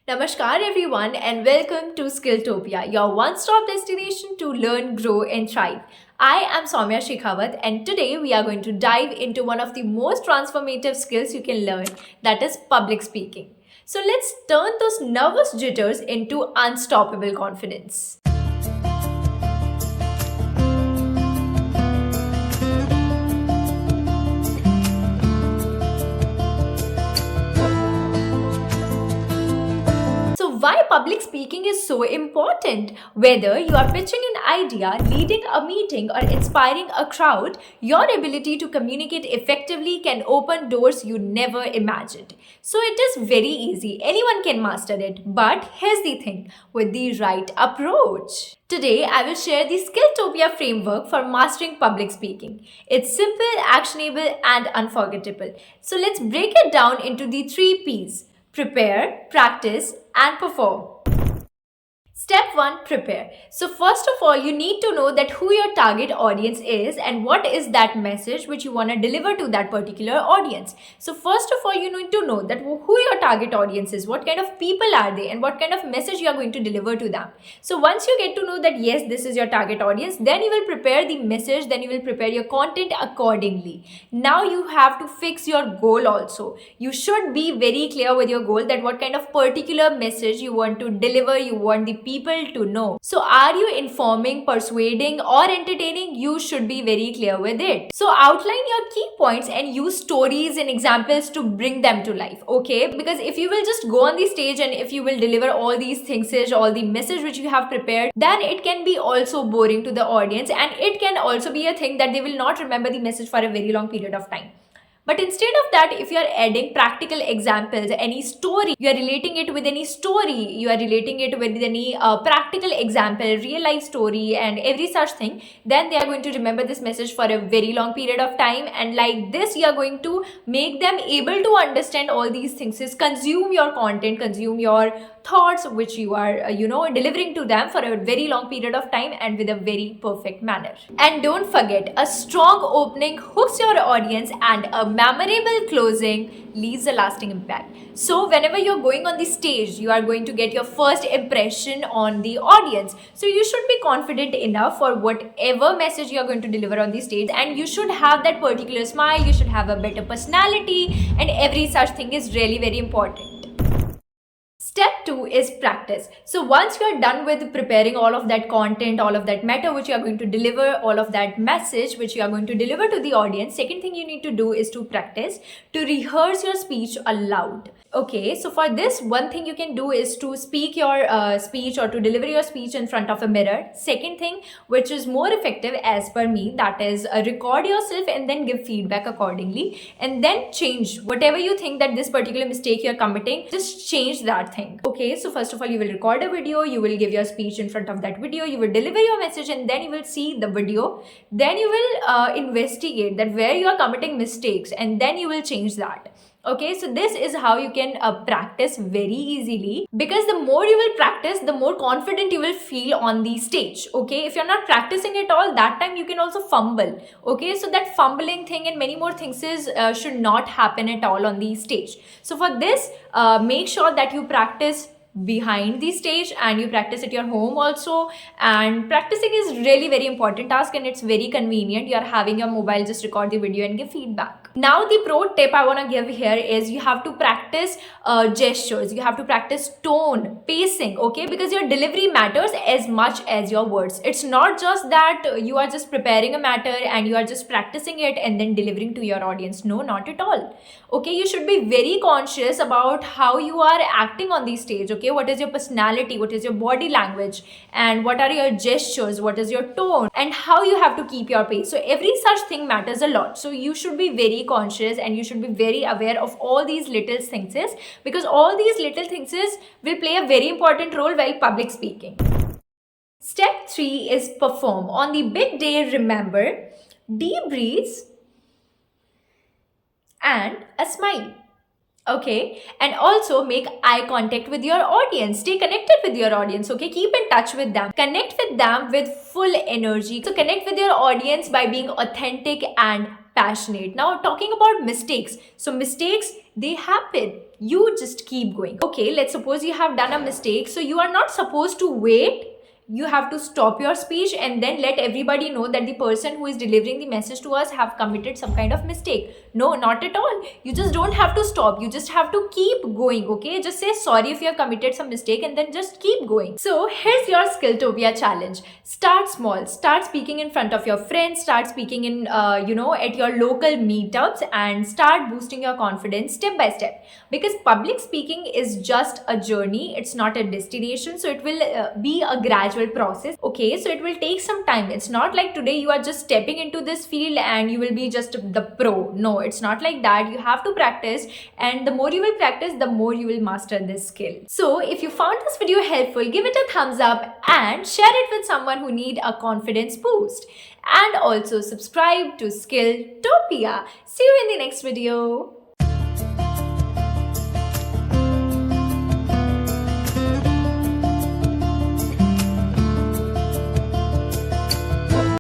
Namaskar everyone and welcome to Skilltopia, your one-stop destination to learn, grow and thrive. I am Soumya Shekhawat and today we are going to dive into one of the most transformative skills you can learn, that is public speaking. So let's turn those nervous jitters into unstoppable confidence. So, why public speaking is so important? Whether you are pitching an idea, leading a meeting, or inspiring a crowd, your ability to communicate effectively can open doors you never imagined. So, it is very easy, anyone can master it. But here's the thing, with the right approach. Today, I will share the Skilltopia framework for mastering public speaking. It's simple, actionable, and unforgettable. So, let's break it down into the 3 P's: prepare, practice, and perform. Step 1, prepare. So first of all, you need to know that who your target audience is and what is that message which you want to deliver to that particular audience. So first of all, you need to know that who your target audience is, what kind of people are they and what kind of message you are going to deliver to them. So once you get to know that yes, this is your target audience, then you will prepare the message, then you will prepare your content accordingly. Now you have to fix your goal also. You should be very clear with your goal that what kind of particular message you want to deliver, you want the people to know. So are you informing, persuading or entertaining? You should be very clear with it. So outline your key points and use stories and examples to bring them to life. Okay, because if you will just go on the stage and if you will deliver all these things, all the message which you have prepared, then it can be also boring to the audience and it can also be a thing that they will not remember the message for a very long period of time. But instead of that, if you are adding practical examples, any story, you are relating it with any story, you are relating it with any practical example, real life story and every such thing, then they are going to remember this message for a very long period of time. And like this, you are going to make them able to understand all these things, is consume your content, consume your thoughts which you are delivering to them for a very long period of time and with a very perfect manner. And don't forget, a strong opening hooks your audience and a memorable closing leaves a lasting impact. So whenever you're going on the stage, you are going to get your first impression on the audience. So you should be confident enough for whatever message you're going to deliver on the stage, and you should have that particular smile, you should have a better personality, and every such thing is really very important. Step 2 is practice. So once you are done with preparing all of that content, all of that matter which you are going to deliver, all of that message which you are going to deliver to the audience, second thing you need to do is to practice, to rehearse your speech aloud. Okay, so for this, one thing you can do is to speak your speech or to deliver your speech in front of a mirror. Second thing, which is more effective as per me, that is record yourself and then give feedback accordingly, and then change whatever you think that this particular mistake you're committing, just change that thing. Okay, so first of all, you will record a video, you will give your speech in front of that video, you will deliver your message, and then you will see the video. Then you will investigate that where you are committing mistakes, and then you will change that. Okay, so this is how you can practice very easily, because the more you will practice, the more confident you will feel on the stage. Okay, if you're not practicing at all, that time you can also fumble. Okay, so that fumbling thing and many more things should not happen at all on the stage. So for this, make sure that you practice behind the stage and you practice at your home also. And practicing is really very important task and it's very convenient. You are having your mobile, just record the video and give feedback. Now the pro tip I want to give here is you have to practice gestures, you have to practice tone, pacing, okay, because your delivery matters as much as your words. It's not just that you are just preparing a matter and you are just practicing it and then delivering to your audience. No, not at all. Okay, you should be very conscious about how you are acting on the stage. Okay, what is your personality, what is your body language, and what are your gestures, what is your tone, and how you have to keep your pace. So every such thing matters a lot. So you should be very conscious and you should be very aware of all these little things, because all these little things will play a very important role while public speaking. Step 3 is perform. On the big day, remember, deep breaths and a smile. Okay, and also make eye contact with your audience. Stay connected with your audience. Okay, keep in touch with them, connect with them with full energy. So connect with your audience by being authentic and passionate. Now talking about mistakes, so mistakes they happen. You just keep going. Okay, let's suppose you have done a mistake. So you are not supposed to wait. You have to stop your speech and then let everybody know that the person who is delivering the message to us have committed some kind of mistake. No, not at all. You just don't have to stop. You just have to keep going. Okay, just say sorry if you have committed some mistake and then just keep going. So here's your Skilltopia challenge. Start small. Start speaking in front of your friends. Start speaking in at your local meetups, and start boosting your confidence step by step, because public speaking is just a journey. It's not a destination. So it will be a gradual process. Okay, so it will take some time. It's not like today you are just stepping into this field and you will be just the pro. No, it's not like that. You have to practice, and the more you will practice, the more you will master this skill. So if you found this video helpful, give it a thumbs up and share it with someone who need a confidence boost. And also subscribe to Skilltopia. See you in the next video.